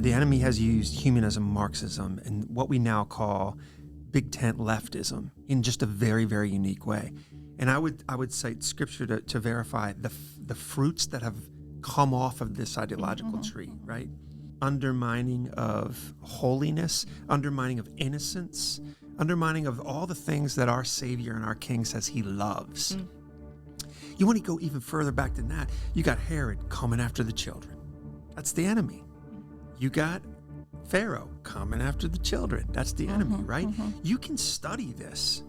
The enemy has used humanism, Marxism, and what we now call big tent leftism in just a very, very unique way. And I would cite scripture to verify the fruits that have come off of this ideological tree, right? Undermining of holiness, undermining of innocence, undermining of all the things that our Savior and our King says he loves. You want to go even further back than that, you got Herod coming after the children. That's the enemy. You got Pharaoh coming after the children. That's the enemy, right? You can study this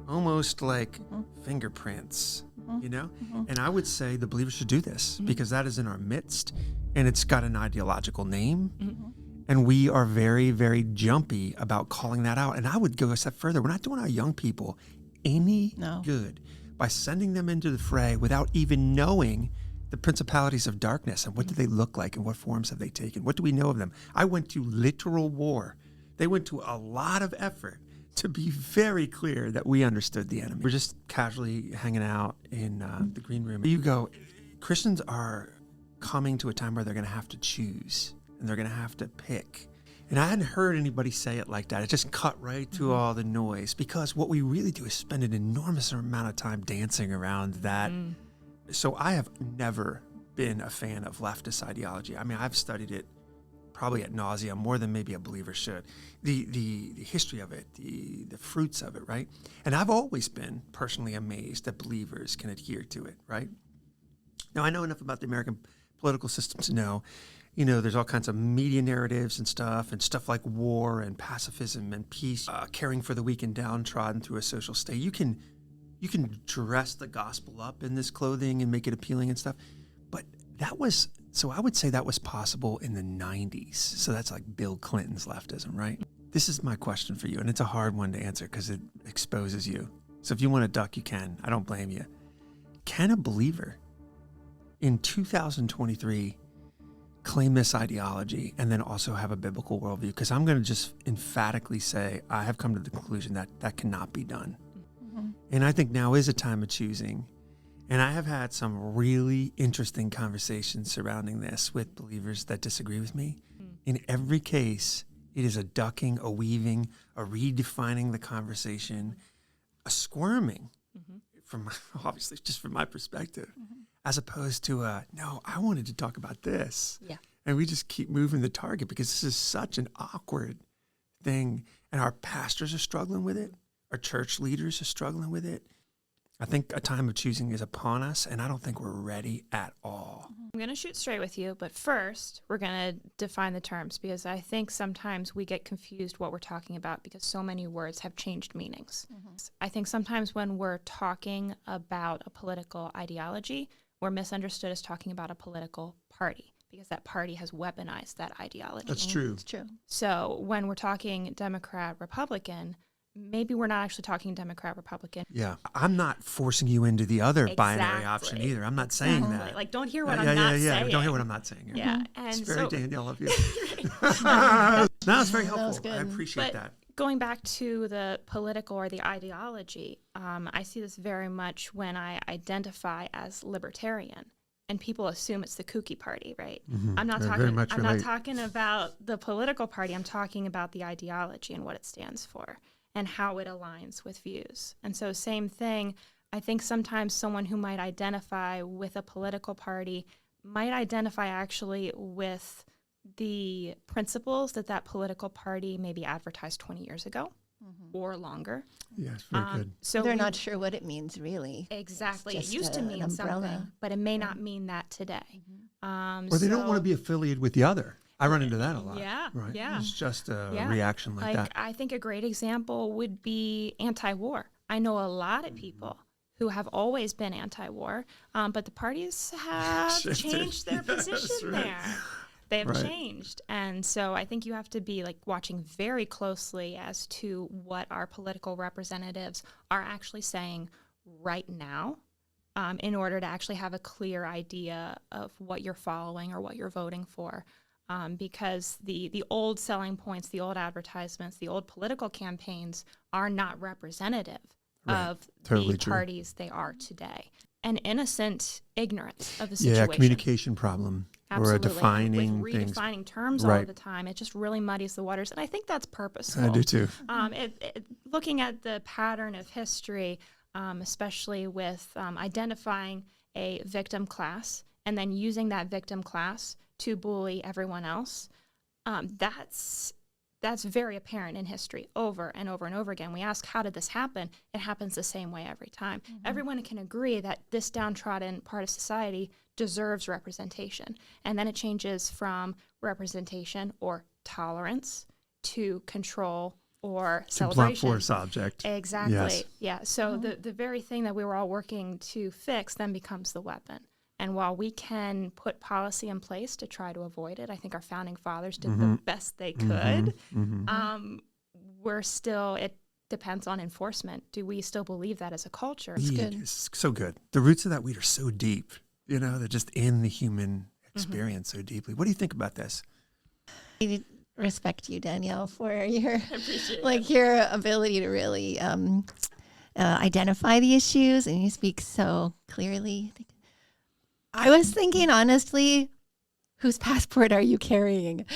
almost like fingerprints, you know? And I would say the believer should do this because that is in our midst and it's got an ideological name. And we are very, very jumpy about calling that out. And I would go a step further. We're not doing our young people any good by sending them into the fray without even knowing the principalities of darkness and what do they look like and what forms have they taken? What do we know of them? I went to literal war. They went to a lot of effort to be very clear that we understood the enemy. We're just casually hanging out in the green room. You go, Christians are coming to a time where they're going to have to choose and they're going to have to pick. And I hadn't heard anybody say it like that. It just cut right through all the noise because what we really do is spend an enormous amount of time dancing around that. So I have never been a fan of leftist ideology. I mean, I've studied it probably ad nauseum, more than maybe a believer should. The history of it, the fruits of it, right? And I've always been personally amazed that believers can adhere to it, right? Now, I know enough about the American political system to know, you know, there's all kinds of media narratives and stuff like war and pacifism and peace, caring for the weak and downtrodden through a social state. You can dress the gospel up in this clothing and make it appealing and stuff. But I would say that was possible in the 90s. So that's like Bill Clinton's leftism, right? This is my question for you, and it's a hard one to answer because it exposes you. So if you want to duck, you can. I don't blame you. Can a believer in 2023 claim this ideology and then also have a biblical worldview? Because I'm going to just emphatically say I have come to the conclusion that that cannot be done. And I think now is a time of choosing. And I have had some really interesting conversations surrounding this with believers that disagree with me. In every case, it is a ducking, a weaving, a redefining the conversation, a squirming from obviously just from my perspective, as opposed to no, I wanted to talk about this. Yeah. And we just keep moving the target because this is such an awkward thing. And our pastors are struggling with it. Our church leaders are struggling with it. I think a time of choosing is upon us, and I don't think we're ready at all. I'm going to shoot straight with you, but first we're going to define the terms because I think sometimes we get confused what we're talking about because so many words have changed meanings. I think sometimes when we're talking about a political ideology, we're misunderstood as talking about a political party because that party has weaponized that ideology. That's true. It's true. So when we're talking Democrat, Republican, maybe we're not actually talking Democrat, Republican. Yeah. I'm not forcing you into the other binary option either. I'm not saying that. Like, don't hear what I'm not saying. Don't hear what I'm not saying. Yeah. And it's very Danielle of you. Right. No, it's very helpful. That was good. I appreciate that. Going back to the political or the ideology, I see this very much when I identify as libertarian. And people assume it's the kooky party, right? I'm not talking about the political party. I'm talking about the ideology and what it stands for and how it aligns with views. And so same thing, I think sometimes someone who might identify with a political party might identify actually with the principles that political party maybe advertised 20 years ago or longer. Yes, very good. So they're not sure what it means, really. Exactly. It used to mean something, but it may not mean that today. Or they don't want to be affiliated with the other. I run into that a lot. Yeah, right? yeah. It's just a reaction like that. I think a great example would be anti-war. I know a lot of people who have always been anti-war, but the parties have changed their position there. They've changed. And so I think you have to be like watching very closely as to what our political representatives are actually saying right now in order to actually have a clear idea of what you're following or what you're voting for. Because the old selling points, the old advertisements, the old political campaigns are not representative of the parties they are today. An innocent ignorance of the situation. Yeah, communication problem. Absolutely. defining with things. redefining terms all Right. the time. It just really muddies the waters, and I think that's purposeful. I do too. Looking at the pattern of history, especially with identifying a victim class and then using that victim class to bully everyone else, that's very apparent in history over and over and over again. We ask, how did this happen? It happens the same way every time. Mm-hmm. Everyone can agree that this downtrodden part of society deserves representation. And then it changes from representation or tolerance to control or celebration. To blunt force object. Exactly. Yes. Yeah. So the very thing that we were all working to fix then becomes the weapon. And while we can put policy in place to try to avoid it, I think our founding fathers did the best they could. We're still, it depends on enforcement. Do we still believe that as a culture? It's good. It's so good. The roots of that weed are so deep. They're just in the human experience so deeply. What do you think about this? I respect you, Danielle, for your your ability to really identify the issues, and you speak so clearly. I was thinking, honestly, whose passport are you carrying?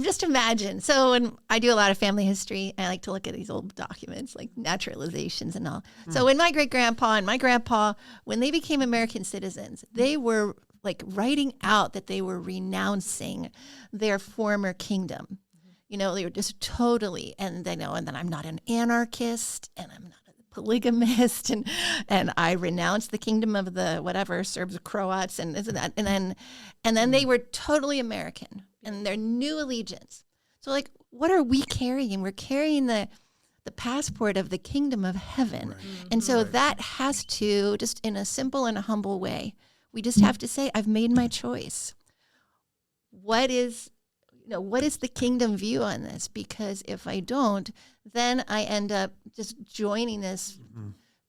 Just imagine. So when I do a lot of family history, I like to look at these old documents, like naturalizations and all. So when my great-grandpa and my grandpa, when they became American citizens, they were writing out that they were renouncing their former kingdom. They were just totally, and then I'm not an anarchist, and I'm not polygamist, and I renounced the kingdom of the whatever Serbs, Croats, and this and that, and then they were totally American and their new allegiance. So what are we carrying? We're carrying the passport of the kingdom of heaven, right. And so that has to, just in a simple and a humble way, we just have to say, I've made my choice. What is the kingdom view on this? Because if I don't, then I end up just joining this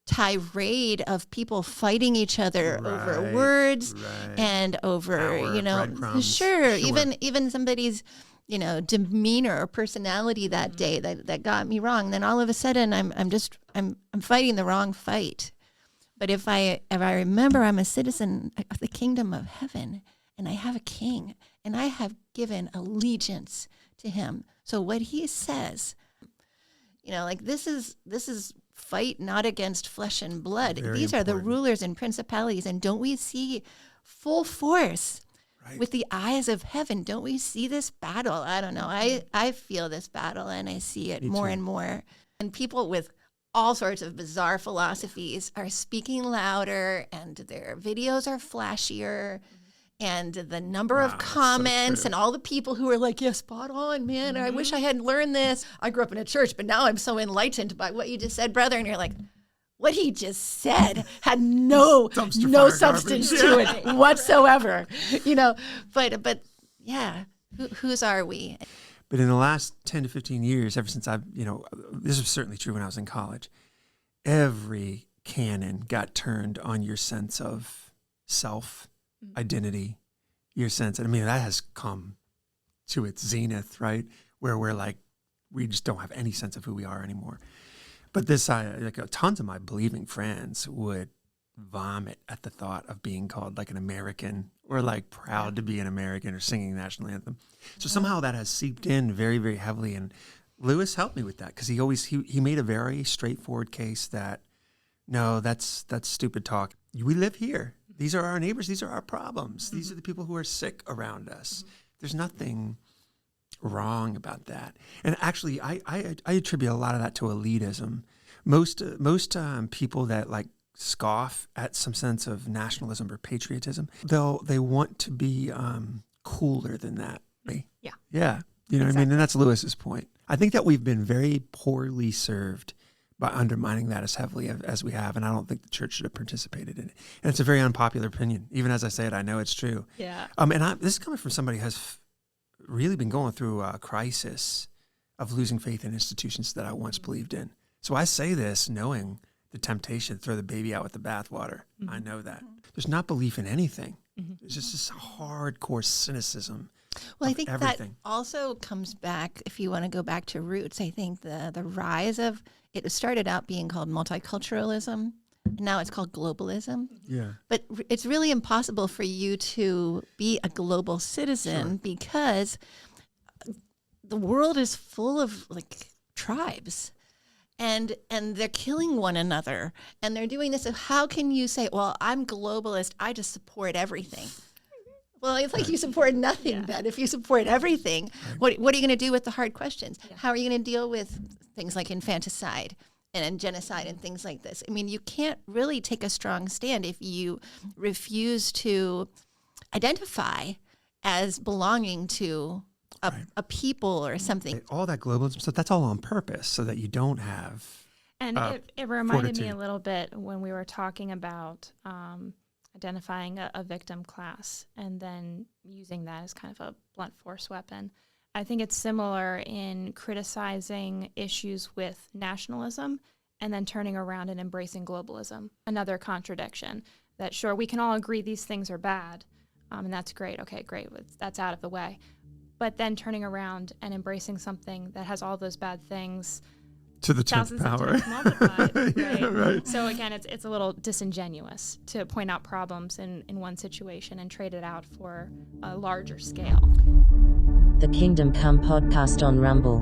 tirade of people fighting each other over words and over, sure, even somebody's, demeanor or personality that day that got me wrong. Then all of a sudden I'm fighting the wrong fight. But if I remember I'm a citizen of the kingdom of heaven, and I have a king, and I have given allegiance to him. So what he says, this is fight not against flesh and blood. These are the rulers and principalities. And don't we see full force with the eyes of heaven? Don't we see this battle? I don't know. I feel this battle, and I see it more and more. And people with all sorts of bizarre philosophies are speaking louder, and their videos are flashier. And the number of comments and all the people who are like, yeah, spot on, man. I wish I had learned this. I grew up in a church, but now I'm so enlightened by what you just said, brother. And you're like, what he just said had no substance to it whatsoever. But yeah, whose are we? But in the last 10 to 15 years, ever since this was certainly true when I was in college, every canon got turned on your sense of self, identity, your sense. I mean, that has come to its zenith, right? Where we're we just don't have any sense of who we are anymore. But tons of my believing friends would vomit at the thought of being called an American or proud to be an American or singing the national anthem. So somehow that has seeped in very, very heavily. And Lewis helped me with that because he made a very straightforward case that, no, that's stupid talk. We live here. These are our neighbors. These are our problems. These are the people who are sick around us. There's nothing wrong about that. And actually, I attribute a lot of that to elitism. Most people that scoff at some sense of nationalism or patriotism, they want to be cooler than that. Right? Yeah. Yeah. You know what I mean? And that's Lewis's point. I think that we've been very poorly served by undermining that as heavily as we have, and I don't think the church should have participated in it. And it's a very unpopular opinion. Even as I say it, I know it's true. Yeah. This is coming from somebody who has really been going through a crisis of losing faith in institutions that I once believed in. So I say this knowing the temptation to throw the baby out with the bathwater. I know that. There's not belief in anything. There's just this hardcore cynicism. Well, I think everything. That also comes back, if you want to go back to roots, I think the rise of, it started out being called multiculturalism, Now it's called globalism. Yeah. But it's really impossible for you to be a global citizen because the world is full of like tribes. And they're killing one another. And they're doing this. So how can you say, well, I'm globalist, I just support everything? Well, it's like you support nothing then. If you support everything, what are you going to do with the hard questions? Yeah. How are you going to deal with things like infanticide and genocide and things like this? I mean, you can't really take a strong stand if you refuse to identify as belonging to a people or something. All that globalism stuff, that's all on purpose so that you don't have And it reminded fortitude. me a little bit when we were talking about identifying a victim class and then using that as kind of a blunt force weapon. I think it's similar in criticizing issues with nationalism and then turning around and embracing globalism. Another contradiction that, sure, we can all agree these things are bad, and that's great. Okay, great. That's out of the way. But then turning around and embracing something that has all those bad things to the 10th power. Multiplied, Yeah, right. So again, it's a little disingenuous to point out problems in one situation and trade it out for a larger scale. The Kingdom Come podcast on Rumble.